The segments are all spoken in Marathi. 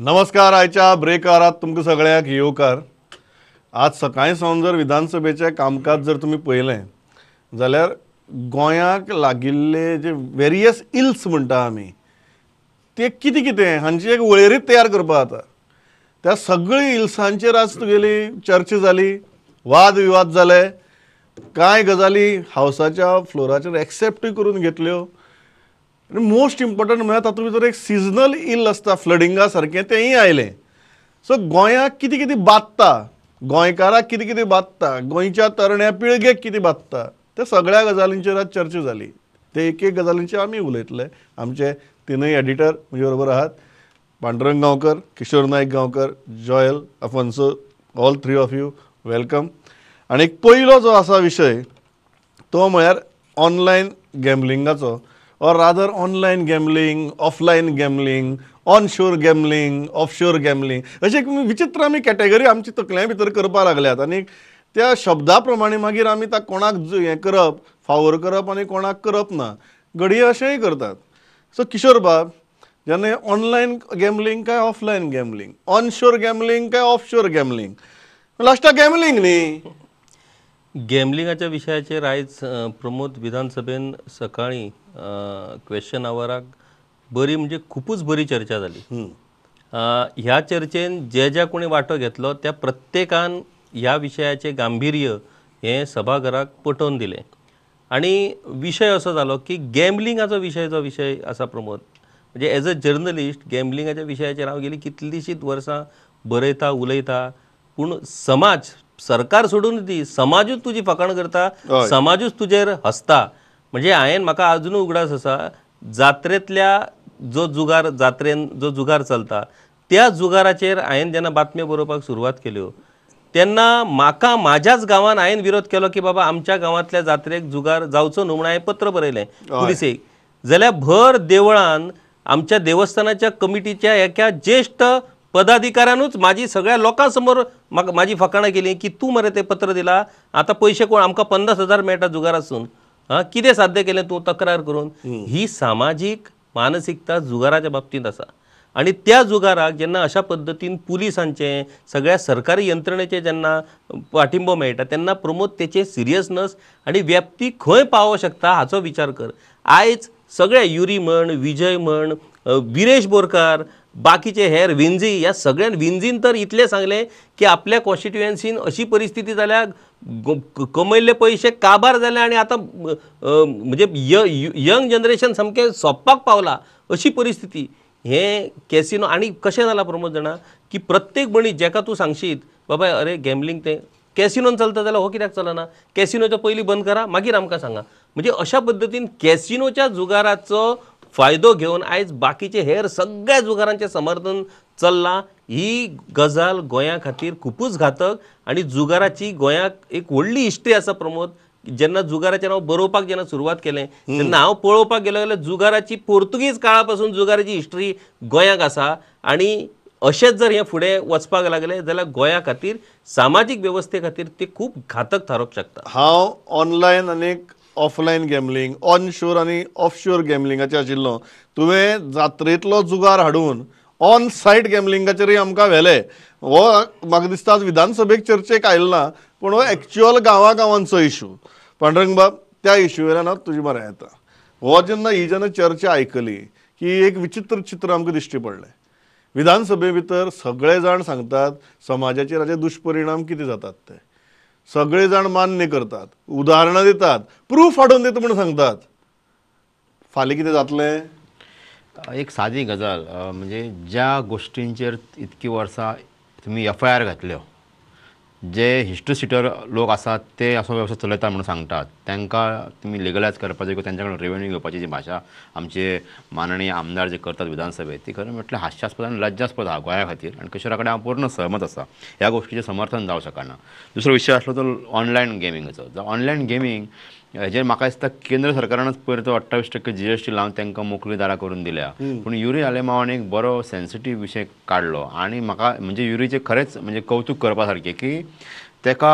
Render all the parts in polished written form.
नमस्कार. आयच्या ब्रेकारात तुमकां सगळ्यांक येवकार. आज सकाळी सावन जर विधानसभेचें कामकाज जर तुमी पळयलें जाल्यार गोंयाक लागिल्ले जे वेरियस इल्स म्हणटा आमी ते कितें कितें हांची एक वळेरीच तयार करपा जाता. त्या सगळ्या इल्सांचेर आज तुगेली चर्चा जाली, वाद विवाद जाले, कांय गजाली हावसाच्या फ्लोराचेर एक्सेप्टूय करून घेतल्यो. आनी मोस्ट इम्पॉर्टंट म्हळ्यार तातूंत भितर एक सिजनल इल आसता फ्लडिंगा सारकें तेंय आयलें. सो गोंयाक कितें कितें बादता, गोंयकाराक कितें कितें बादता, गोंयच्या तरण्या पिळगेक कितें बादता, त्या सगळ्या गजालींचेर आज चर्चा जाली. ते एक एक गजालींचेर आमी उलयतले. आमचे तिनूय एडिटर म्हजे बरोबर आहात. Pandurang Gaonkar, Kishore Naik Gaonkar, Joel Afonso, all three of you welcome. आनी पयलो जो आसा विशय तो म्हळ्यार ऑनलायन गॅमलिंगाचो, or rather online gambling, offline gambling, on shore gambling, off shore gambling, अशें एक विचित्र आमी कॅटेगरी आमची तकल्या भितर करपाक लागल्यात. आनी त्या शब्दा प्रमाणे मागीर आमी ताका कोणाक हें करप, फावोर करप आनी कोणाक करप ना, घडये अशेंय करतात. सो किशोर बाब, जेन्ना ऑनलायन गॅमलिंग काय offline gambling, on shore gambling काय ऑफ शोर गॅमलिंग, लास्टाक गॅमलिंग न्ही. गॅमलिंगाच्या विशयाचेर आयज प्रमोद विधानसभेन सकाळी क्वेश्चन आवराक बरी म्हणजे खूपच बरी चर्चा जाली. ह्या चर्चेन जे ज्या कोणी वांटो घेतलो त्या प्रत्येकान ह्या विशयाचें गांभीर्य हें सभाघराक पटोवन दिलें. आनी विशय असो जालो की गॅमलिंगाचो विशय आसा प्रमोद. म्हणजे एज अ जर्नलिस्ट गॅमलिंगाच्या विशयाचेर हांव गेलीं कितलींशींच वर्सां बरयता उलयता, पूण समाज, सरकार सोडून दी, समाजूच तुजी फकाण करता, समाजूच तुजेर हसता. म्हणजे म्हाका अजुनूय उगडास आसा, जात्रेंतल्या जात्रेन जो जुगार चलता त्या जुगाराचेर हांवें जेन्ना बातम्यो बरोवपाक सुरवात केल्यो तेन्ना म्हाका म्हाज्याच गांवांत हांवें विरोध केलो की बाबा आमच्या गांवांतल्या जात्रेक जुगार जावचो न्हू म्हणून हांवें पत्र बरयलें पुलिसेक. जाल्यार भर देवळान आमच्या देवस्थानाच्या कमिटीच्या एका ज्येष्ठ पदाधिकाऱ्यानूच म्हाजी सगळ्या लोकां समोर म्हाजी फकाणां केली की तूं मरे तें पत्र दिलां, आतां पयशे कोण आमकां 50,000 मेळटा जुगारासून, कितें साध्य केलें तूं तक्रार करून. ही सामाजीक मानसिकता जुगाराच्या बाबतींत आसा. आनी त्या जुगाराक जेन्ना अशा पद्दतीन पुलिसांचें, सगळ्या सरकारी यंत्रणेचें जेन्ना पाठिंबो मेळटा तेन्ना प्रमोद तेचें सिरियसनस आनी व्याप्ती खंय पावों शकता हाचो विचार कर. आयज सगळ्या युरी म्हण, विजय म्हण, विरेश बोरकार, बाकीचे हेर विंझी, ह्या सगळ्यान विंझीन तर इतलें सांगलें की आपल्या कॉन्स्टिट्युएन्सीन अशी परिस्थिती जाल्या, कमयल्ले पयशे काबार जाले आनी आतां म्हणजे यंग जनरेशन सामकें सोंपपाक पावला अशी परिस्थिती. हें कॅसिनो आनी कशें जालां प्रमोद जाणा की प्रत्येक मनीस जेका तूं सांगशीत बाबा अरे गॅमलिंग तें कॅसिनोन चलता जाल्यार हो कित्याक चलना, कॅसिनोचो पयलीं बंद करा मागीर आमकां सांगा. म्हणजे अशा पद्दतीन कॅसिनोच्या जुगाराचो फायदो घेवन आयज बाकीचे हेर सगळ्या जुगारांचें समर्थन चल्लां. ही गजाल गोंया खातीर खूपच घातक. आनी जुगाराची गोंयाक एक व्हडली हिस्ट्री आसा प्रमोद. जेन्ना जुगाराचेर हांव बरोवपाक जेन्ना सुरवात केलें तेन्ना हांव पळोवपाक गेलो जाल्यार जुगाराची पोर्तुगीज काळा पासून जुगाराची हिस्ट्री गोंयाक आसा. आनी अशेंच जर हें फुडें वचपाक लागलें जाल्यार गोंया खातीर सामाजीक वेवस्थे खातीर ते खूब घातक थारोवंक शकता. हांव ऑनलायन आनी ऑफलायन गॅमलिंग, ऑन शोर आनी ऑफ शोर गॅमलिंगाचेर आशिल्लो. तुवें जात्रेंतलो जुगार हाडून ऑन सायट गॅमलिंगाचेरय आमकां व्हेलें. हो म्हाका दिसता विधानसभेक चर्चेक आयलो ना, पूण हो एक्च्युअल गांवांचो इशू. पांडुरंग बाब, त्या इशू वयल्यान हांव तुजे म्हऱ्या येता. हो जेन्ना चर्चा आयकली की एक विचित्र चित्र आमकां दिश्टी पडलें. विधानसभे भितर सगळे जाण सांगतात समाजाचेर हाचे दुश्परिणाम कितें जातात ते. सगळे जाण मान्य करतात, उदाहरणां दितात, प्रूफ हाडून दिता म्हणून सांगतात. फाल्यां कितें जातलें? एक सादी गजाल, म्हणजे ज्या गोष्टींचेर इतकी वर्सां तुमी FIR घातल्यो, जे हिस्ट्री सिटर लोक आसात ते असो वेवसाय चलयता म्हणून सांगतात, तांकां तुमी लिगलायज करपाचें किंवा तांच्या कडेन रेवेन्यू घेवपाची जी भाशा आमचे माननीय आमदार जे करतात विधानसभेत, ती खरें म्हटल्यार हास्यास्पद आनी लज्जास्पद आहा गोंया खातीर. आनी किशोरा कडेन हांव पूर्ण सहमत आसा, ह्या गोष्टीचें समर्थन जावंक शकना. दुसरो विशय आसलो तो ऑनलायन गेमींगाचो. ऑनलायन गेमींग हेजेर म्हाका दिसता केंद्र सरकारानच पयर तो 28% GST लावन तांकां मोकळी दारां करून दिल्या. पूण युरी आलेमावान एक बरो सेन्सिटीव विशय काडलो आनी म्हाका म्हणजे युरीचें खरेंच म्हणजे कौतूक करपा सारकें की ताका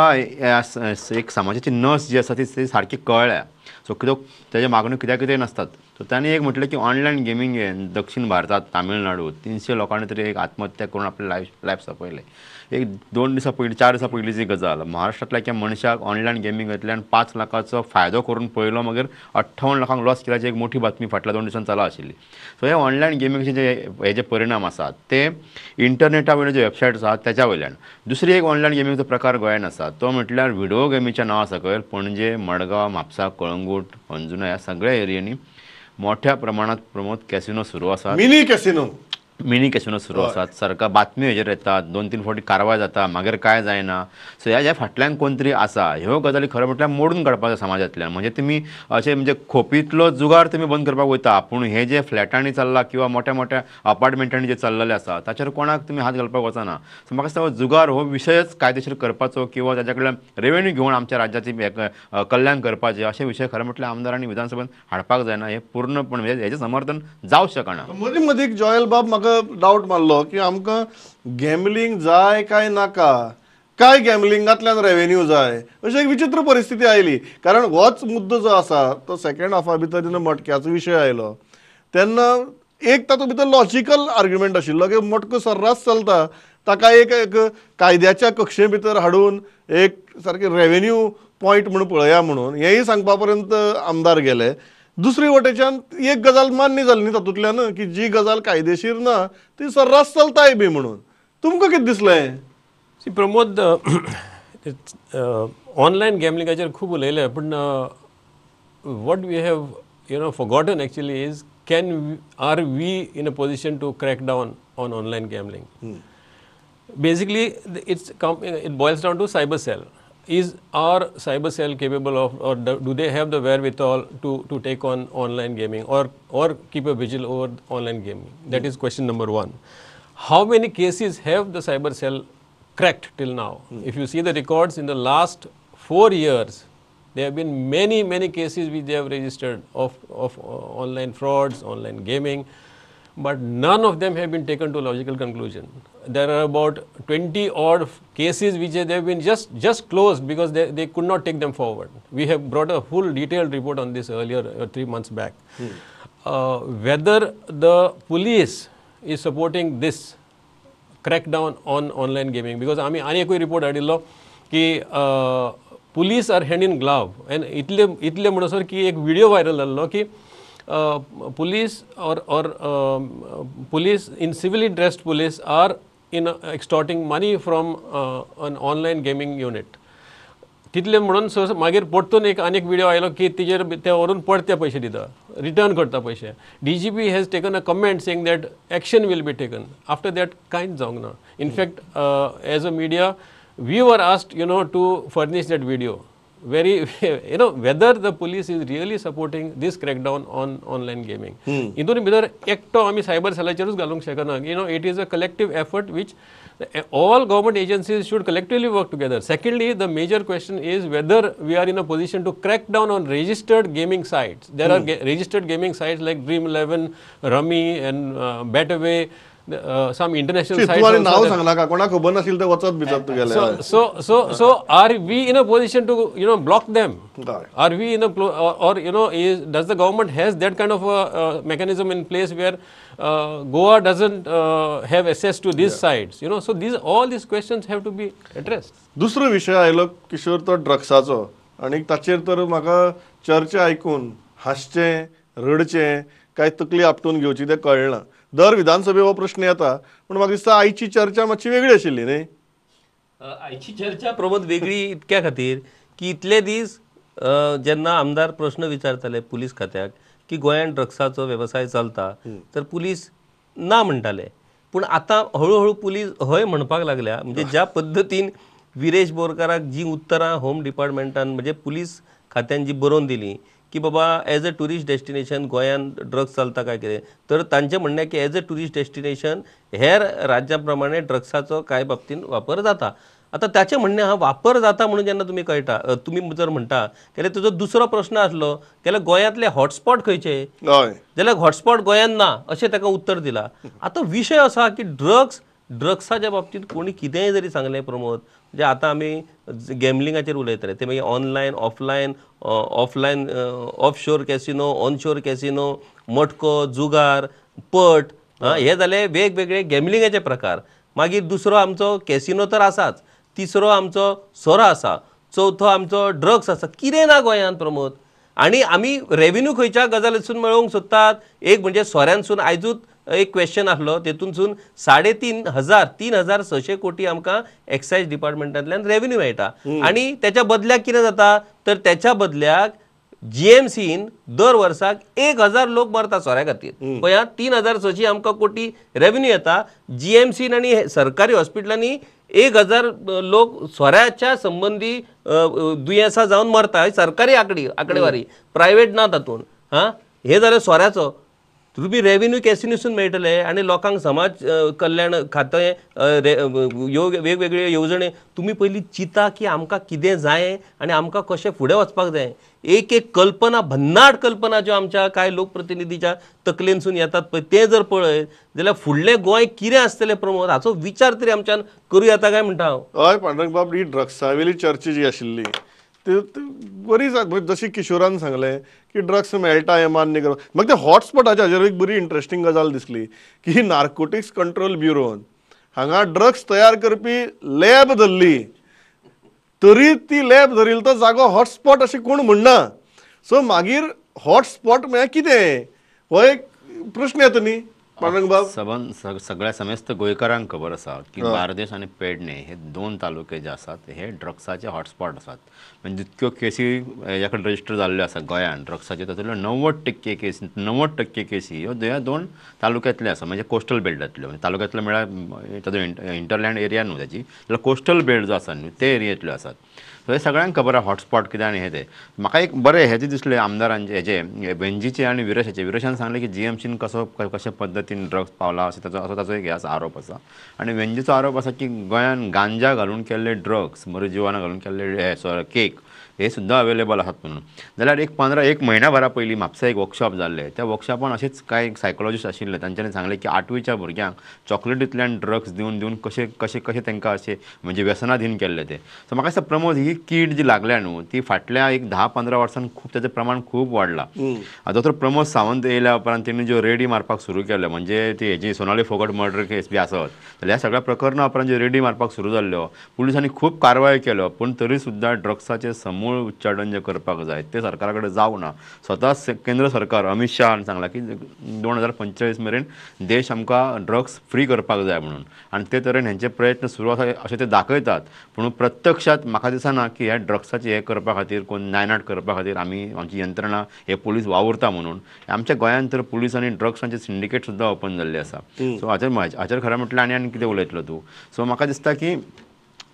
एक समाजाची नस जी आसा ती सारकी कळ्ळ्या. सो तेजे मागण्यो कित्याक कितें नासतात, तर त्यांनी एक म्हटलं की ऑनलाईन गेमिंग हे दक्षिण भारतात तामिळनाडू 300 लोकांनी तरी एक आत्महत्या करून आपले लायफ सोंपयले. एक 2 दिसां पयलीं 4 दिसां पयलींची गजाल महाराष्ट्रांतल्या एका मनशाक ऑनलायन गेमिंगांतल्यान 5 लाखाचो फायदो करून पळयलो मागीर 58 लाखांक लॉस केल्याची एक मोठी बातमी फाटल्या 2 दिसांनी चालू आशिल्ली. सो हे ऑनलायन गेमिंगाचे जे परिणाम आसात ते इंटरनेटा वयले जे वेबसायट्स आसात त्याच्या वयल्यान. दुसरी एक ऑनलायन गेमिंगचो प्रकार गोंयांत आसा तो म्हटल्यार व्हिडिओ गेमीच्या नांवा सकयल पणजे, मडगांव, म्हापसा, कळंगूट, अंजुना ह्या सगळ्या एरियांनी मोठ्या प्रमाणात प्रमोद कॅसिनो सुरू आसात. मिनी कॅसिनो सुरू आसात. सरकार बातम्यो हेजेर येतात, 2-3 फावटी कारवाय जाता, मागीर काय जायना. सो ह्या फाटल्यान कोण तरी आसा ह्यो गजाली खरें म्हटल्यार मोडून काडपाक जाय समाजांतल्यान. म्हणजे तुमी अशें म्हणजे खोपींतलो जुगार तुमी बंद करपाक वयता, पूण हे जे फ्लॅटांनी चल्ला किंवा मोठ्या मोठ्या अपार्टमेंटांनी जे चल्लेले आसा ताचेर कोणाक तुमी हात घालपाक वचना. सो म्हाका दिसता जुगार हो विशयच कायदेशीर करपाचो किंवा ताच्या कडल्यान रेव्हेन्यू घेवन आमच्या राज्याची कल्याण करपाचें अशे विशय खरें म्हटल्यार आमदारांनी विधानसभेत हाडपाक जायना. हे पूर्णपण म्हणजे हेजें समर्थन जावंक शकना. मदीं एक जॉयल बाब म्हाका डावट मारलो की आमकां गॅमलींग जाय काय नाका, काय गॅमलिंगांतल्यान रेव्हेन्यू जाय, अशी एक विचित्र परिस्थिती आयली. कारण होच मुद्दो जो आसा तो सेकंड हाफा भितर जेन्ना मटक्याचो विशय आयलो तेन्ना एक तातूंत भितर लॉजिकल आर्ग्युमेंट आशिल्लो की मटको सर्रास चलता, ताका एक कायद्याच्या कक्षे भितर हाडून एक सारके रेव्हेन्यू पॉयंट म्हणून पळया म्हणून हेंय सांगपा पर्यंत आमदार गेले. दुसरी वटेच्यान एक गजाल मान्य जाली न्ही तातूंतल्यान की जी गजाल कायदेशीर ना ती सर्रास चलताय बी म्हणून. तुमकां कितें दिसलें? सी प्रमोद, ऑनलायन गॅमलिंगाचेर खूब उलयले, पूण what we have forgotten actually is are we in a position to crack down on online gambling. Basically, it boils down to cyber cell. Is our cyber cell capable of, or do they have the wherewithal to take on online gaming or keep a vigil over online gaming? That is question number one. How many cases have the cyber cell cracked till now? If you see the records in the last 4 years, there have been many cases which they have registered of online frauds, online gaming. But none of them have been taken to a logical conclusion. There are about 20 odd cases which they have been just closed because they could not take them forward. We have brought a full detailed report on this earlier, 3 months back. Whether the police is supporting this crackdown on online gaming, because आमी आनी एकूय रिपोर्ट हाडिल्लो की police are hand in glove, and इतले म्हणसर की एक व्हिडिओ व्हायरल जाल्लो की police or police in civilly dressed police are extorting money from an online gaming unit. तितले म्हणून मागीर परतून एक आनीक व्हिडिओ आयलो की तिजेर ते व्हरून परते पयशे दिता, रिटर्न करता पयशे. DGP has taken a comment saying that action will be taken. After that कांयच जावंक ना. In fact, as a media, we were asked, to furnish that video. Whether the police is really supporting this crackdown on online gaming. हितून भितर एकटो आमी सायबर सेलाचेरूच घालूंक शकना. It is a collective effort which all government agencies should collectively work together. Secondly, the major question is whether we are in a position to crack down on registered gaming sites. There are registered gaming sites like Dream11, Rummy and Betaway. Some international sites also नाव सांगनाका, कोणा खबर नाशिल ते वचत भितर तुगेले. So are we in a position to block them? Are we in a or does the government has that kind of a mechanism in place where Goa doesn't have access to these sites? So all these questions have to be addressed. दुसरो विशय आयलो किशोर, तो ड्रग्साचो. आनी ताचेर तर म्हाका चर्चा आयकून हांसचें, रडचें, काय तकली आपटून घेवची तें कळना. दर विधानसभे हो प्रश्न येता, पूण म्हाका दिसता आयची चर्चा मातशी वेगळी आशिल्ली न्ही. आयची चर्चा प्रमोद वेगळी इतक्या खातीर की इतले दीस जेन्ना आमदार प्रश्न विचारताले पुलीस खात्याक की गोंयांत ड्रग्साचो वेवसाय चलता, तर पुलीस ना म्हणटाले. पूण आतां हळूहळू पुलीस हय म्हणपाक लागल्या. म्हणजे ज्या पद्दतीन विरेश बोरकाराक जी उतरां होम डिपार्टमेंटान म्हणजे पुलीस खात्यान जी बरोवन दिली की बाबा एज अ टुरिस्ट डेस्टिनेशन गोंयांत ड्रग्स चलता काय कितें, तर तांचें म्हणणें की एज अ टुरिस्ट डेस्टिनेशन हेर राज्या प्रमाणे ड्रग्साचो कांय बाबतींत वापर जाता. आतां ताचें म्हणणें हा वापर जाता म्हणून जेन्ना तुमी कळटा, तुमी जर म्हणटा जाल्यार तुजो दुसरो प्रश्न आसलो जाल्यार गोंयांतले हॉटस्पॉट खंयचे, जाल्यार हॉटस्पॉट गोंयांत ना अशें ताका उत्तर दिलां. आतां विशय असो की ड्रग्साच्या बाबतींत कोणी कितेंय जरी सांगलें प्रमोद, जे आतां आमी गॅमलिंगाचेर उलयतले ते मागीर online offline off shore casino on shore casino मटको जुगार पट हे जाले वेगवेगळे गॅमलिंगाचे प्रकार. मागीर दुसरो आमचो कॅसिनो तर आसाच, तिसरो आमचो सोरो आसा, चवथो आमचो ड्रग्स आसा. कितें ना गोंयांत प्रमोद. आनी आमी रेव्हेन्यू खंयच्या गजालीसून मेळोवंक सोदतात. एक म्हणजे सोऱ्यांसून आयजूच एक क्वेश्चन आसलो, तेतूनसून 3,600 कोटी आमकां एक्सायज डिपार्टमेंटांतल्यान रेव्हेन्यू मेळटा. आनी तेच्या बदल्याक कितें जाता तर तेच्या बदल्याक GMCन दर वर्साक 1,000 लोक मरता सोऱ्या खातीर. पळया 3,600 आमकां कोटी रेव्हेन्यू येता. GMCन आनी सरकारी हॉस्पिटलांनी 1,000 लोक सोऱ्याच्या संबंधी दुयेंसां जावन मरता. सरकारी आंकडेवारी, प्रायवेट ना तातूंत. हे जालें सोऱ्याचो. तुम्ही रेव्हेन्यू कॅसिनोसून मेळटले आनी लोकांक समाज कल्याण खातें वेगवेगळे येवजणे तुम्ही पयलीं चिंता की आमकां कितें जाय आनी आमकां कशें फुडें वचपाक जाय. एक कल्पना भन्नाट कल्पना ज्यो आमच्या कांय लोकप्रतिनिधीच्या तकलेनसून येतात पळय ते जर पळयत जाल्यार फुडलें गोंय कितें आसतलें प्रमोद हाचो विचार तरी आमच्यान करूं येता काय म्हणटा हांव. हय पांडुरंग बाब, ही ड्रग्सा वयली चर्चा जी आशिल्ली ती बरी जशी किशोरान सांगलें की ड्रग्स मेळटा हें मान्य करप. म्हाका ते हॉटस्पॉटाच्या हाजेर एक बरी इंट्रस्टींग गजाल दिसली की नार्कोटिक्स कंट्रोल ब्युरोन हांगा ड्रग्स तयार करपी लॅब धरली, तरी ती लॅब धरिल्लो तो जागो हॉटस्पॉट अशें कोण म्हणना. सो मागीर हॉटस्पॉट म्हळ्यार कितें हो एक प्रश्न येता न्ही पांडुरंग बाब. सगळ्या समेस्त गोंयकारांक खबर आसा की बार्देस आनी पेडणे हे 2 तालुके जे आसात हे ड्रग्साचे हॉटस्पॉट आसात. म्हणजे जितक्यो केसी हेच्या कडेन रजिस्टर जाल्ल्यो आसा गोंयांत ड्रग्साचे तातूंतल्यो 90% केसी ह्यो 2 तालुक्यांतले आसा. म्हणजे कोस्टल बेल्टांतल्यो. तालुक्यांतलो म्हळ्यार ताजो इंटरलँड एरिया न्हू ताची, जाल्यार कोस्टल बेल्ट जो आसा न्हू ते एरियेंतल्यो आसात. सो हे सगळ्यांक खबर आसा हॉटस्पॉट कितें आनी हे ते. म्हाका एक बरें हेजे दिसले आमदारांचे हेजे बेंजीचे आनी विरेशाचे. विरेशान सांगलें की GMCन कशे पद्दतीन ड्रग्स पावला असो ताचो एक हे आसा, आरोप आसा. आनी वेंजीचो आरोप आसा की गोंयांत गांजा घालून केल्ले ड्रग्स, मरिजुआना घालून केल्ले केक हे सुद्दां अवेलेबल आसात म्हणून. जाल्यार एक म्हयन्याभरा पयलीं म्हापसा एक वर्कशॉप जाल्ले. त्या वर्कशॉपान अशेंच कांय सायकोलॉजिस्ट आशिल्ले तांच्यांनी सांगलें की 8वीच्या भुरग्यांक चॉकलेटींतल्यान ड्रग्स दिवन कशे तांकां अशें म्हणजे व्यसनाधीन केल्ले ते. सो म्हाका दिसता प्रमोद ही कीड जी लागल्या न्हू ती फाटल्या एक 10-15 वर्सांन खूब तेजें प्रमाण खूब वाडलां. दोतोर प्रमोद सावंत येयल्या उपरांत तेणी ज्यो रेडी मारपाक सुरू केल्यो म्हणजे ती हेजी सोनाली फोगट मर्डर केस बी आसत जाल्यार ह्या सगळ्या प्रकरणां उपरांत ज्यो रेडी मारपाक सुरू जाल्ल्यो पुलिसांनी खूब कारवाय केल्यो. पूण तरी सुद्दां ड्रग्साचें समूळ उच्चाटन जे करपाक जाय ते सरकारा कडेन जावं ना. स्वता केंद्र सरकार अमित शहान सांगला की 2045 मेरेन देश आमकां ड्रग्स फ्री करपाक जाय म्हणून. आनी ते तरेन हेंचे प्रयत्न सुरू आसा अशें ते दाखयतात. पूण प्रत्यक्षात म्हाका दिसना की ह्या ड्रग्साचे हे करपा खातीर कोण नायनाट करपा खातीर आमची यंत्रणा हे पुलीस वावुरता म्हणून. आमच्या गोंयांत तर पुलीस आनी ड्रग्सांचे सिंडिकेट सुद्दां ओपन जाल्ले आसा. सो हाचेर खरें म्हटल्यार आनी कितें उलयतलो तूं. सो म्हाका दिसता की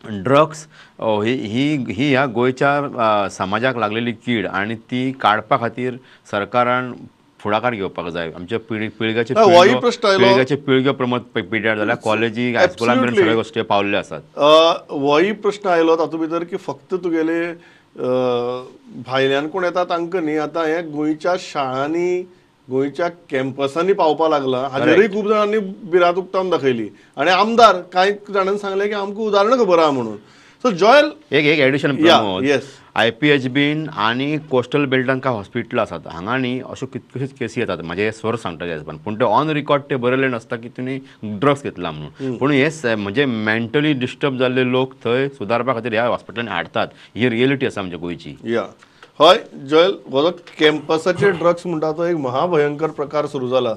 ड्रग्स ही ह्या गोंयच्या समाजाक लागलेली कीड आनी ती काडपा खातीर सरकारान फुडाकार घेवपाक जाय. आमच्या पिळग्याचे पिळग्यो प्रमोद पिड्यार जाल्यार कॉलेजी हायस्कुलां मेरेन सगळे गोश्टी पावल्ल्यो आसात. होय प्रश्न आयलो तातूंत भितर की फक्त तुगेले भायल्यान कोण येता तांकां न्ही, आतां हे गोंयच्या शाळांनी गोंयच्या कॅम्पसांनी पावपा लागला. हाजेरूय खूब जाणांनी भिरांत उक्तावन दाखयली आनी आमदार कांय जाणांनी सांगलें की आमकां उदाहरणां खबर आहा म्हणून. सो जॉयल एक एडिशन प्रमोद IPHBन आनी कोस्टल बेल्टान कांय हॉस्पिटल आसात हांगा न्ही अश्यो कितल्योश्योच केसी येतात. म्हाजे स्वर सांगता त्या हिसपान. पूण ते ऑन रिकॉर्ड ते बरयल्ले नासता की तुमी ड्रग्स घेतला म्हणून. पूण हे म्हणजे मेंटली डिस्टर्ब जाल्ले लोक थंय सुदारपा खातीर ह्या हॉस्पिटलांनी हाडटात. ही रियलिटी आसा आमच्या गोंयची. हय जॉयल, हो जो कॅम्पसाचे ड्रग्स म्हणटा तो एक महाभयंकर प्रकार सुरू जाला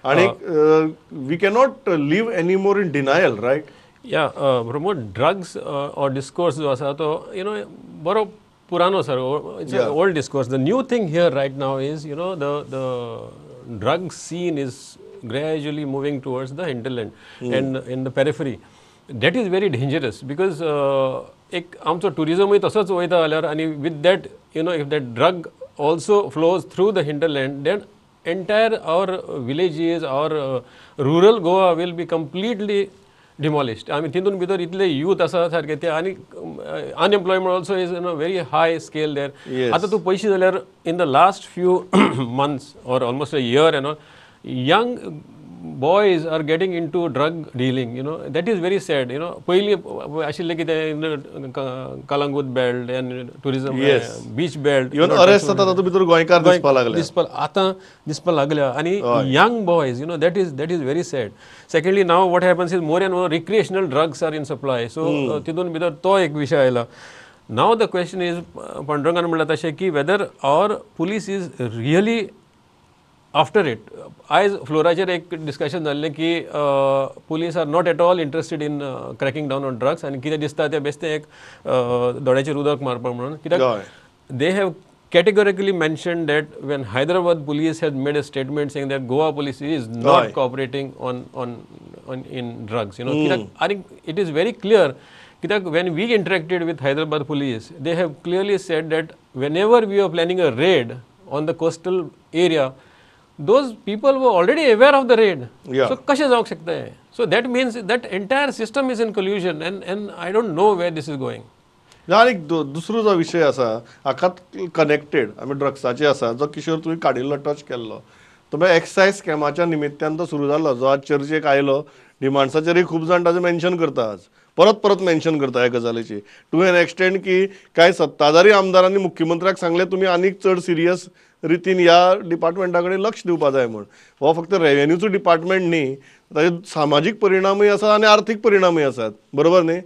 आनी we cannot live any more in denial, right? Pramod drugs or discourse जो आसा तो बरो पुरानो sir. It's old discourse. The new thing here right now is the drug scene is gradually moving towards the hinterland and in the periphery. That is very dangerous because एक आमचो टुरिजमूय तसोच वयता जाल्यार आनी with that if that drug also flows through the hinterland then entire our villages or rural Goa will be completely demolished. I mean तितून भितर इतले youth आसा सारके ते आनी unemployment also is in a very high scale there. आता तूं पयशी जाल्यार in the last few months or almost a year young boys are getting into drug dealing, that is very sad. पयली आशिल्ले कितें Calangute belt and tourism beach belt. Even arrest जाता तातूंत भितर गोंयकार दिसपाक लागले. आतां दिसपाक लागल्या आनी young boys, that is very sad. Secondly, now what happens is more and more recreational drugs are in supply. So तितून भितर तो एक विशय आयला. Now the question is, पांडुरंगान म्हणलां तशें की whether our police is really after it. आयज फ्लोराचेर एक डिस्कशन जाल्लें की police are not at all interested in cracking down on drugs आनी कितें दिसता तें बेश्टें एक दोळ्याचेर उदक मारपाक म्हणून. कित्याक they have categorically mentioned that when Hyderabad police has made a statement saying that Goa police is not cooperating on in drugs. I think it is very clear that when we interacted with Hyderabad police, they have clearly said that whenever we are planning a raid on the coastal area, those people were already aware of the raid. So कशें जावंक शकता हें? So that means that entire system is in collusion, and I don't know where this is going. आनी दुसरो जो विशय आसा हाकाच कनेक्टेड आमी ड्रग्साचे आसा जो किशोर तुवें काडिल्लो टच केल्लो तो मागीर एक्सायज स्कॅमाच्या निमित्यान तो सुरू जाल्लो जो आज चर्चेक आयलो. डिमांड्साचेरय खूब जाण ताचें मेन्शन करता आज परत परत मेन्शन करता ह्या गजालीची टू एन एक्सटेंड की कांय सत्ताधारी आमदारांनी मुख्यमंत्र्याक सांगलें तुमी आनीक चड सिरियस रितीन ह्या डिपार्टमेंटा कडेन लक्ष दिवपा जाय म्हूण. हो फक्त रेव्हेन्यूचो डिपार्टमेंट न्ही, ताचे सामाजीक परिणामूय आसात आनी आर्थीक परिणामूय आसात. बरोबर न्ही?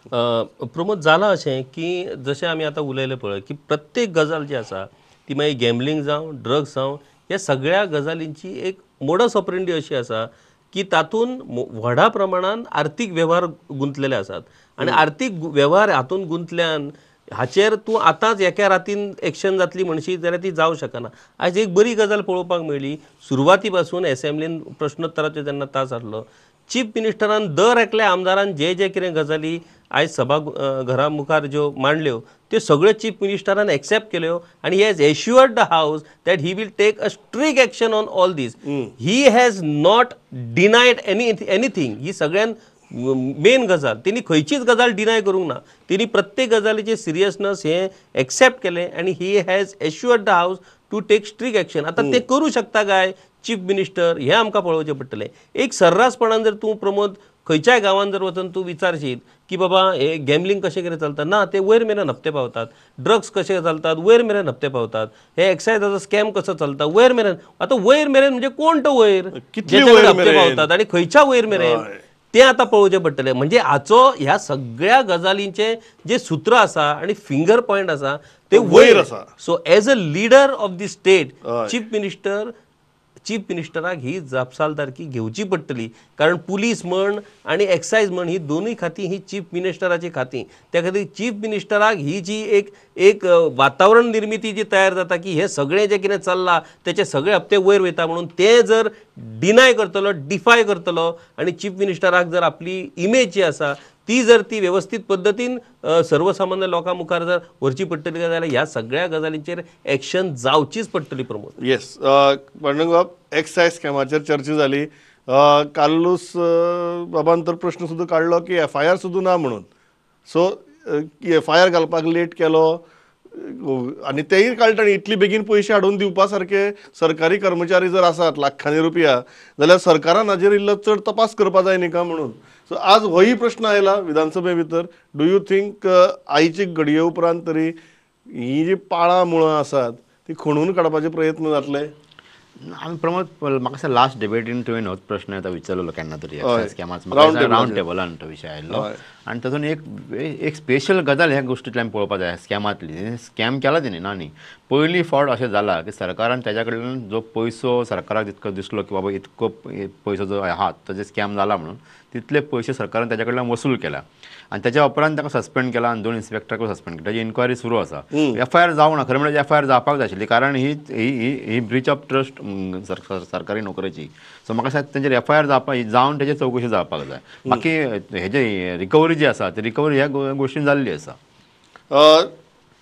प्रमोद जाला अशें की जशें आमी आतां उलयलें पळय की प्रत्येक गजाल जी आसा ती मागीर गॅमलींग जावं ड्रग्स जावं ह्या सगळ्या गजालींची एक मोडस ऑपरेंडी अशी आसा की तातूंत व्हडा प्रमाणान आर्थीक वेव्हार गुंतलेले आसात आनी आर्थीक वेव्हार हातूंत गुंतल्यान हाचेर तूं आतांच एका रातीन एक्शन जातली म्हणशी जाल्यार ती जावं शकना. आयज एक बरी गजाल पळोवपाक मेळ्ळी. सुरवाती पासून एसेंब्लीन प्रश्नोत्तराचो जेन्ना तास आसलो चीफ मिनिस्टरान दर एकल्या आमदारान जे जे कितें गजाली आयज सभा घरा मुखार ज्यो मांडल्यो त्यो सगळ्यो चीफ मिनिस्टरान एक्सेप्ट केल्यो आनी he has assured the house that he will take a strict action on all this. He has not denied anything. ही सगळ्यान मेन गजाल तेणी खंयचीच गजाल डिनाय करूंक ना. तेणी प्रत्येक गजालीचें सिरियसनस हें एक्सेप्ट केलें आनी he has assured the house to take strict action. आतां ते करूं शकता काय चीफ मिनिस्टर हें आमकां पळोवचें पडटलें. एक सर्रासपणान जर तूं प्रमोद खंयच्याय गांवांत जर वचून तूं विचारशीत की बाबा हे गॅमलींग कशें कितें चलता ना ते वयर मेरेन हप्ते पावतात. ड्रग्स कशे चलतात वयर मेरेन हप्ते पावतात. हे एक्सायजाचो स्कॅम कसो चलता वयर मेरेन. आतां वयर मेरेन म्हणजे कोण तो वयर हप्ते पावतात आनी खंयच्या वयर मेरेन तें आतां पळोवचें पडटलें. म्हणजे हाचो ह्या सगळ्या गजालींचे जे सूत्र आसा आनी फिंगर पॉयंट आसा ते वयर आसा. So as a leader of the state chief मिनिस्टराक ही जापसालदारकी घेवची पडटली. कारण पुलीस म्हण आनी एक्सायज म्हण ही दोनूय खातीं ही चीफ मिनिस्टराची खातीं. त्या खातीर चीफ मिनिस्टराक ही जी एक वातावरण निर्मिती जी तयार जाता की हे सगळें जें कितें चल्लां तेचे सगळे हप्ते वयर वयता म्हणून ते जर डिनाय करतलो डिफाय करतलो आनी चीफ मिनिस्टराक जर आपली इमेज जी आसा ती जर ती व्यवस्थित पद्दतीन सर्वसामान्य लोकां मुखार जर व्हरची पडटली जाल्यार ह्या सगळ्या गजालींचेर एक्शन जावचीच पडटली. प्रमोद येस पांडुरंग बाब एक्सायज स्कॅमाचेर चर्चा जाली. काल्लूस बाबान तर प्रश्न सुद्दां काडलो की FIR सुद्दां ना म्हणून. सो FIR घालपाक लेट केलो आनी तेय कळटा न्ही इतली बेगीन पयशे हाडून दिवपा सारके सरकारी कर्मचारी जर आसात लाखांनी रुपया जाल्यार सरकारान हाजेर इल्लो चड तपास करपा जाय न्ही काय म्हणून. सो आज होय प्रश्न आयला विधानसभे भितर. डू यू थिंक आयचे घडये उपरांत तरी ही जी पाळां मुळां आसात ती खणून काडपाचे प्रयत्न जातले? आमी प्रमोद म्हाका दिसता लास्ट डिबेटीन तुवें होच प्रश्न आतां विचारलेलो केन्ना तरी स्कॅमाचो रावंड टेबलान तो विशय आयिल्लो आनी तातूंत एक स्पेशल गजाल ह्या गोश्टींतल्यान पळोवपा जाय स्कॅमांतली. स्कॅम केला तेणी ना न्ही. पयलीं फावट अशें जाला की सरकारान तेज्या कडल्यान जो पयसो सरकाराक जितको दिसलो की बाबा इतको पयसो जो आहा ताजे स्कॅम जाला म्हणून तितले पयशे सरकारान तेज्या कडल्यान वसूल केला आनी तेच्या उपरांत ताका सस्पेंड केला आनी 2 इन्स्पेक्टराक सस्पेंड केला. ताची इन्क्वायरी सुरू आसा. FIR जावं ना खरें म्हणजे FIR जावपाक जाय आशिल्ली कारण ही ब्रीच ऑफ ट्रस्ट सरकारी नोकरेची. सो म्हाका दिसता तेंचेर FIR जावन तेजे चवकशी जावपाक जाय. बाकी हेजे रिकवरी जी आसा ती रिकवरी ह्या गोश्टीन जाल्ली आसा.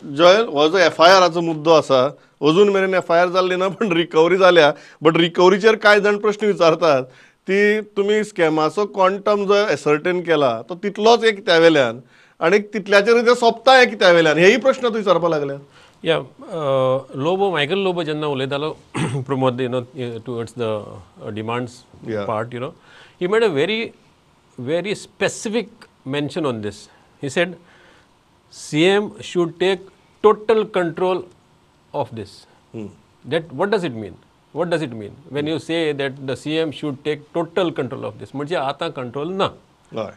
जयल हो जो FIRाचो मुद्दो आसा अजून मेरेन FIR जाल्ली ना पण रिकवरी जाल्या. बट रिकवरीचेर कांय जाण प्रश्न विचारतात ती तुमी स्कॅमाचो क्वांटम जो एसर्टेन केला तो तितलोच एक त्या वेल्यान आनी तितल्याचेर ते सोंपता एक त्या वेल्यान हेय प्रश्न तूं विचारपाक लागल्या. Yeah, Michael Lobo जेन्ना उलयतालो Pramod, towards the demands Yeah. part, he made a very specific mention on this. He said, CM should take total control of this. That what does it mean? What does it mean when you say that the CM should take total control of this? म्हणजे आता control ना. हय.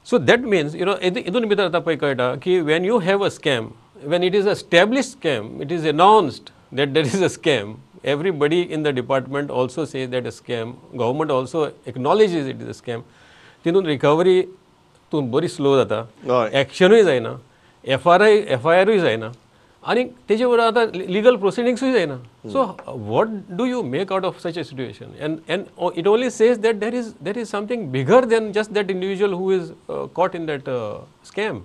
So that means, इतून भितर आता पळय कळटा की when you have a scam, when it is established scam, it is announced that there is a scam, everybody in the department also says that a scam, government also acknowledges it is a scam, तितून recovery तून बरी स्लो जाता, हय. एक्शनूय जायना, FIRूय जायना, आणि तेजे बरोबर आता लिगल प्रोसिडिंग्सूय जायना. So what do you make out of such a situation? End it only says that there is something bigger than just that individual who is caught in that scam.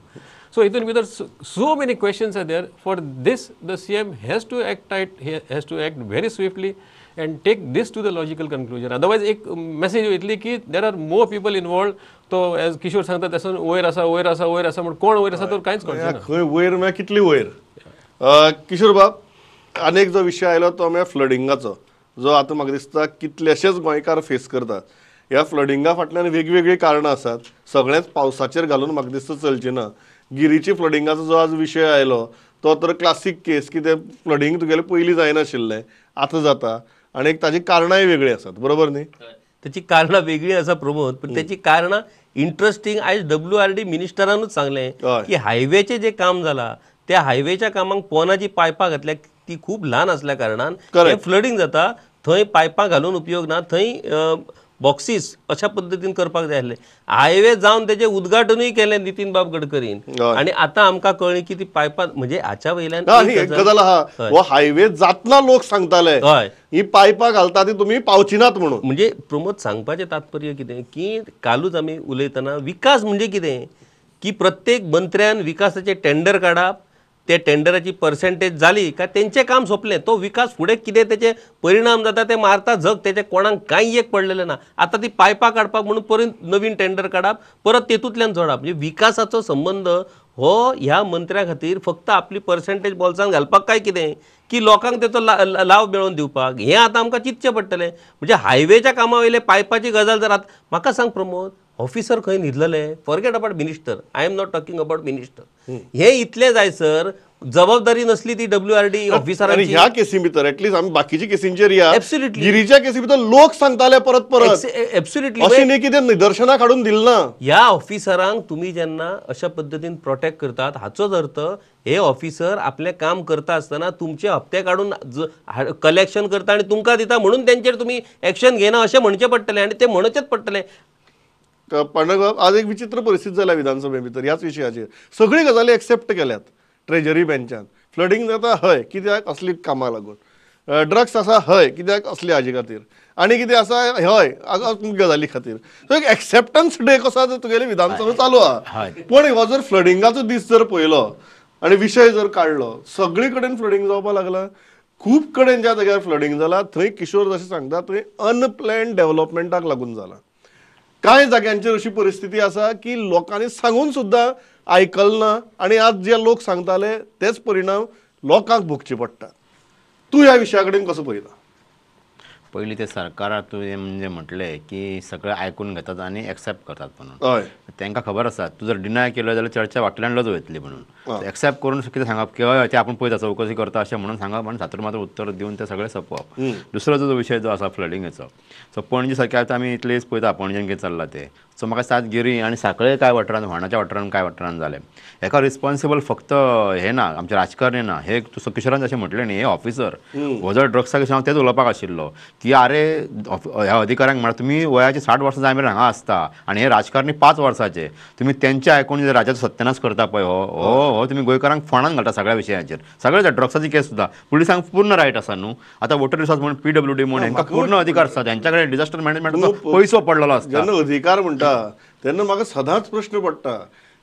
So हितून भितर so many questions are there. For this, the CM has to act tight, he has to act very swiftly and take this to the logical conclusion. Otherwise, एक message येतली की there are more people involved. तो as किशोर सांगता तसं वयर आसा म्हणून कोण वयर आसा तो कांयच कळचें ना. खंय वयर म्हळ्यार कितली वयर? किशोर बाब, आनीक जो विशय आयलो तो म्हळ्यार फ्लडिंगाचो, जो आतां म्हाका दिसता कितलेशेच गोंयकार फेस करतात. ह्या फ्लडिंगा फाटल्यान वेगवेगळी कारणां आसात. सगळेंच पावसाचेर घालून म्हाका दिसता चलचें ना. गिरीची फ्लडिंगाचो जो आज विशय आयलो तो तर क्लासीक केस, की तें फ्लडिंग तुगेलें पयलीं जायनाशिल्लें, आतां जाता, आनी ताजी कारणांय वेगळीं आसात, बरोबर न्ही? त्याची कारणां वेगळी आसा प्रमोद, पण त्याची कारणां इंटरेस्टिंग. आयज WRD मिनिस्टरानूच सांगलें की हायवेचें जें काम जालां त्या हायवेच्या कामांक पोनाची पायपां घातल्या ती खूब ल्हान असल्या कारणान हे फ्लडिंग जाता. थंय पायपां घालून उपयोग ना, थंय बॉक्सीस अशा पद्दतीन करपाक जाय आसलें. हायवे जावन तेजें उद्घाटनूय केलें नितीन बाब गडकरीन, आनी आतां आमकां कळ्ळें की ती पायपां म्हणजे हाच्या वयल्यान एक गजाल आहा, हो हायवे जातना लोक सांगताले ही पायपां घालता ती तुमी पावचिनात म्हणून. म्हणजे प्रमोद सांगपाचें तात्पर्य कितें की कालूच आमी उलयतना विकास म्हणजे कितें की प्रत्येक मंत्र्यान विकासाचे टेंडर काडप, ते टेंडराची पर्सेंटेज जाली काय तेंचें काम सोंपलें. तो विकास फुडें कितें तेचे परिणाम जाता ते मारता जग, तेचे कोणाक कांय एक पडलेलें ना. आतां ती पायपां काडपाक म्हणून परत नवीन टेंडर काडप, परत तेतूंतल्यान जोडप. म्हणजे विकासाचो संबंध हो ह्या मंत्र्या खातीर फक्त आपली पर्सेंटेज बॉल्सान घालपाक काय कितें की लोकांक तेचो लाव मेळोवन दिवपाक, हें आतां आमकां चिंतचें पडटलें. म्हणजे हायवेच्या कामा वयले पायपाची गजाल जर आतां म्हाका सांग प्रमोद, ऑफिसर खंय न्हिदलेले, forget about minister, I am not talking about minister, हे इतले जायसर जबाबदारी नसली ती WRD ऑफिसरांची. ह्या केसी भितर एटलीस्ट आमी बाकीच्या केसींचेर या, Absolutely. गिरीच्या केसी भितर लोक सांगताले परत परत, एब्सोल्युटली अशें न्ही की ते निदर्शनां काडून दिल ना. ह्या ऑफिसरांक तुम्ही जेन्ना अशा पद्दतीन प्रोटेक्ट करतात, हाचोच अर्थ हे ऑफिसर आपले काम करता आसतना तुमचे हप्ते काढून कलेक्शन करता आणि तुमकां दिता म्हणून तेंचेर तुम्ही एक्शन घेना अशें म्हणचें पडटलें, आणि ते म्हणचेच पडटलें. पांडुरंग, आज एक विचित्र परिस्थिती जाल्या विधानसभे भितर ह्याच विशयाचेर. सगळी गजाली एक्सेप्ट केल्यात ट्रेजरी बेंचान. फ्लडिंग जाता हय, कित्याक असली कामां लागून. ड्रग्स आसा हय, कित्याक असली हाजे खातीर. आनी कितें आसा हय, गजाली खातीर. सो एक एक्सेप्टन्स डे कसो तुगेली विधानसभा चालू आहा. पण हो जर फ्लडिंगाचो दीस जर पळयलो आनी विशय जर काडलो, सगळी कडेन फ्लडिंग जावपाक लागला. खूब कडेन ज्या जाग्यार फ्लडिंग जाला थंय किशोर जशें सांगता थंय अनप्लॅन्ड डेव्हलपमेंटाक लागून जाला. कांय जाग्यांचेर अशी परिस्थिती आसा की लोकांनी सांगून सुद्दां आयकल ना, आनी आज जे लोक सांगताले तेच परिणाम लोकांक भोगचे पडटात. तूं ह्या विशया कडेन कसो पळयता? पयलीं ते सरकाराक तुवें म्हणजे म्हटलें की सगळें आयकून घेतात आनी एक्सेप्ट करतात म्हणून. हय, तांकां खबर आसा तूं जर डिनाय केलो जाल्यार चर्चा वाटल्यानच वयतली म्हणून. एक्सेप्ट करून कितें सांगप की हय ते आपूण पळयता चवकशी करता अशें म्हणून सांगप आनी सातूर मात्र उत्तर दिवन ते सगळें सोंपोवप. दुसरो जो विशय जो आसा फ्लडिंगाचो, सो पणजे सारके आतां आमी इतलेच पळयता पणजेन कितें चल्लां तें. सो म्हाका सात गिरी आनी साखळे कांय वाठारांत, व्हाणाच्या वाठारांत कांय वाठारांत जालें. हेका रिस्पॉन्सिबल फक्त हे ना, आमचे राजकारणी ना, हे किशोरान जशें म्हटलें न्ही, हे ऑफिसर हो जर ड्रग्साक विशीं हांव तेच उलोवपाक आशिल्लो की आरे ह्या अधिकाऱ्यांक म्हणल्यार तुमी वयाचे 60 वर्सां जाय मेरेन हांगा आसता आनी हे राजकारणी 5 वर्साचे, तुमी तेंचे आयकून जर राज्याचो सत्यानाश करता पळय, हो तुमी गोंयकारांक फोंडान घालता सगळ्या विशयाचेर. सगळ्या ड्रग्साची केस सुद्दां पुलिसांक पूर्ण रायट आसा न्हू. आतां वॉटर रिसोर्स म्हणून PWD म्हणून हांकां पूर्ण अधिकार आसा, तेंच्या कडेन डिजास्टर मॅनेजमेंटाचो पयसो पडलेलो आसता. जेन्ना अधिकार म्हणटा तेन्ना म्हाका सदांच प्रश्न पडटा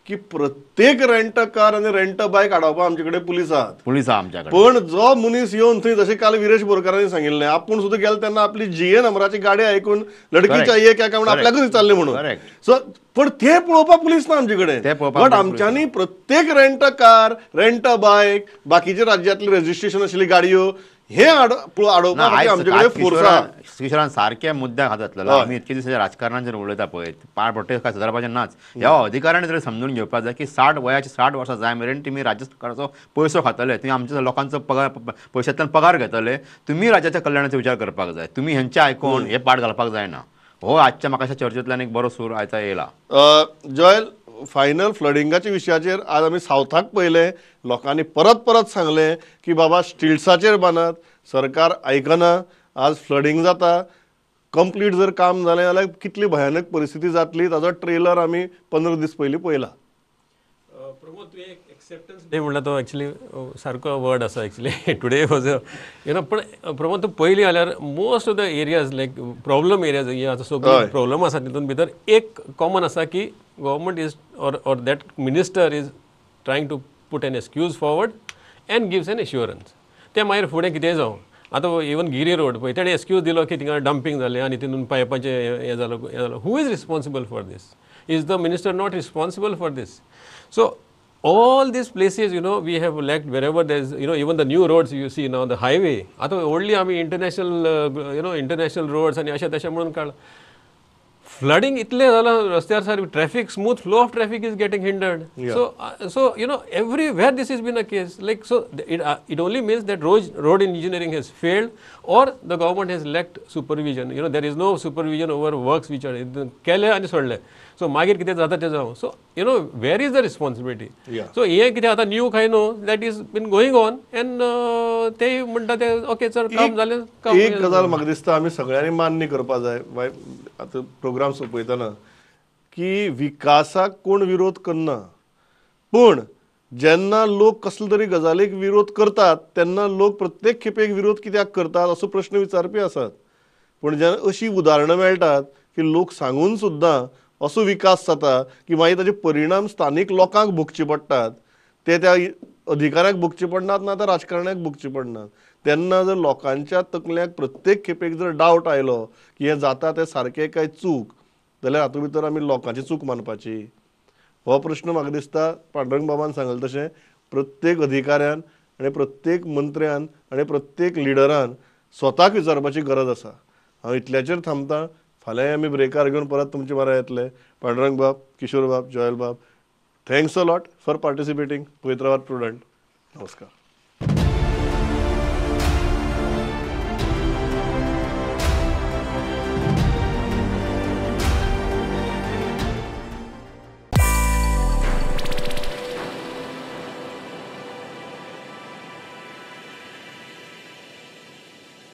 की प्रत्येक रेंट कार आणि रेंट बायक हाडोवपाक आमचे कडेन पुलीस आहात. पुलीस आहा आमच्याकडे. पण जो मनीस येवन थंय जशें काल विरेश बोरकारांनी सांगिल्लें आपूण सुद्दां गेलो तेन्ना आपली GA नंबराची गाडी आयकून लडकी चाहिए क्या काय म्हणून आपल्याकच विचारलें म्हणून. सो पण ते पळोवपाक पुलीस ना आमचे कडेन. बट आमच्यांनी प्रत्येक रेंट कार रेंट बायक बाकीच्या राज्यांतली रजिस्ट्रेशन आशिल्ली गाडयो हे हाडोवपाक आमचे कडेन फोर्स आहा. किशोरान सारख्या मुद्द्याक हात घातलेलो. आमी इतके दीस राजकारणात जर उलयता पळय पाड प्रोटेस्ट काय सुदारपाचें नाच. ह्या अधिकाऱ्यांनी तरी समजून घेवपाक जाय की 60 वर्सां जाय मेरेन तुमी राज्य सरकाराचो पयसो खातले, तुमी आमच्या लोकांचो पगार पयशांतल्यान पगार घेतले, तुमी राज्याच्या कल्याणाचो विचार करपाक जाय. तुमी हेंचे आयकून हे पाड घालपाक जायना. हो आजच्या म्हाका चर्चेंतल्यान एक बरो सूर आयचा येयला. जॉयल, फायनल फ्लडिंगाच्या विशयाचेर आज आमी सावथाक पयलें, लोकांनी परत परत सांगलें की बाबा स्टिल्साचेर बांदात, सरकार आयकना. आज फ्लडिंग जाता, कंप्लीट जर काम जालें जाल्यार कितली भयानक परिस्थिती जातली ताचो ट्रेलर आमी 15 दीस पयलीं पळयला. प्रमोद, तुवें एक एक्सेप्टन्स डे म्हणला तो एक्चुअली सारको वर्ड आसा एक्चुअली टुडे वॉज पण प्रमोद तूं पयलीं जाल्यार most of the areas like problem areas हे आतां सगळे प्रॉब्लम आसा तितून भितर एक कॉमन आसा की government is or that minister is trying to put an excuse forward and gives an assurance. ते मागीर फुडें कितेंय जावं. आतां इवन गिरी रोड पळय तेणें एक्सक्यूज दिलो की थिंगा डंपिंग जालें आनी तितून पायपाचें हें जालो. Who is responsible for this? Is the minister not responsible for this? So all these places, we have lacked wherever there is, even the new roads you see now, the highway. आता only आम्ही international, international roads आणि अशा तशा म्हणून काढ. फ्लडिंग इतले झालं रस्त्यार सारखी traffic smooth flow of traffic is getting hindered. So everywhere this has been a case. Like so, it only means that road engineering has failed, or the government has lacked supervision. There is no supervision over works which are केले आणि सोडले. So मागीर कितें जाता तें जावं. So where is the responsibility? So हे कितें आतां न्यू काय no that is been going on and ते म्हणटा ते ओके सर काम जालें. एक गजाल म्हाका दिसता आमी सगळ्यांनी मान्य करपा जाय आतां प्रोग्राम सोंपयतना की विकासाक कोण विरोध करना, पूण जेन्ना लोक कसले तरी गजालीक विरोध करतात तेन्ना लोक प्रत्येक खेपेक विरोध कित्याक करतात असो प्रश्न विचारपी आसात. पूण जेन्ना अशी उदाहरणां मेळटात की लोक सांगून सुद्दां असो विकास जाता की मागीर ताचे परिणाम स्थानीक लोकांक भोगचे पडटात, ते त्या अधिकाऱ्याक भोगचे पडनात ना त्या राजकारण्याक भोगचे पडनात. तेन्ना जर लोकांच्या तकल्याक प्रत्येक खेपेक जर डावट आयलो की हें जाता तें सारकें काय चूक, जाल्यार हातूंत भितर आमी लोकांची चूक मानपाची. हो प्रश्न म्हाका दिसता पांडुरंग बाबान सांगलें तशें प्रत्येक अधिकाऱ्यान आनी प्रत्येक मंत्र्यान आनी प्रत्येक लिडरान स्वताक विचारपाची गरज आसा. हांव इतल्याचेर थांबतां. फाल्यां आमी ब्रेकार घेवन परत तुमचे म्हऱ्या येतले. पांडुरंग बाब, किशोर बाब, जॉयल बाब, थँक्स अ लॉट फॉर पार्टिसिपेटींग. पळयत रावात प्रुडंट. नमस्कार.